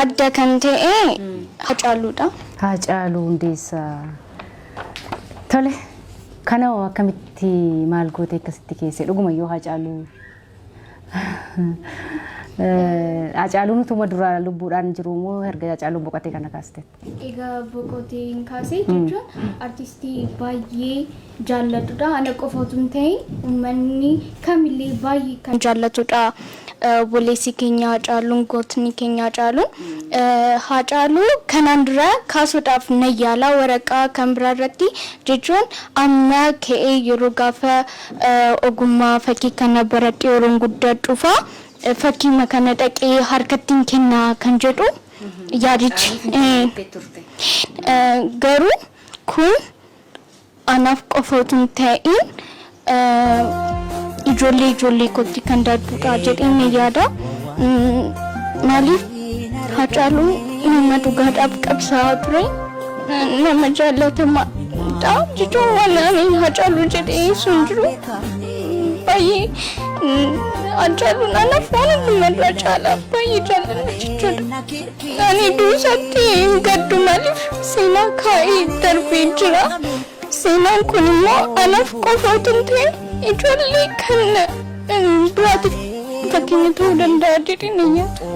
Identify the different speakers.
Speaker 1: adda kan ta'e Hacaaluudha.
Speaker 2: Hacaaluu Hundeessaa. Tole kana akkamitti maal gootee akkasitti keessa dhuguma yoo Hacaaluu Hacaaluun utuma dura lubbuudhaan jiru moo erga Hacaaluun boqotee kana kaaste?
Speaker 1: Egaa boqotee kaasee jechuun artistii baay'ee jaallatudha. Ana qofa otoo hin ta'in uummanni kamillee baay'ee kan jaallatudha. Boleessi keenya Hacaaluun gootni keenya Hacaaluun Hacaaluu kanaan dura kaasuudhaaf na yaala waraqaa kan biraa irratti jechuun amma ka'ee yeroo gaafa ogummaa fakkii kana baradhee yeroon guddadhuufa fakkii makana dhaqee harkattiin kennaa kan jedhu yaadichi garuu kun anaaf qofa otoo hin ta'in ijoollee kootti kan dadduudha jedhee yaada. Maaliif Hacaaluun nama dhugaadhaaf qabsaa'aa ture nama jaallatamaadha jechuun waan ani Hacaaluu jedhee sun jiru baay'ee Hacaaluun anaaf waan hundumarraa caalaa baay'ee jaalladha jechuudha. Ani duusatti hin gaddu maaliif seenaa kaa'ee darbee jira. Seenaan kun immoo anaaf qofa otoo hin ta'in ijoollee kan biraatiif fakkeenya ta'uu danda'a jedhee ni yaada.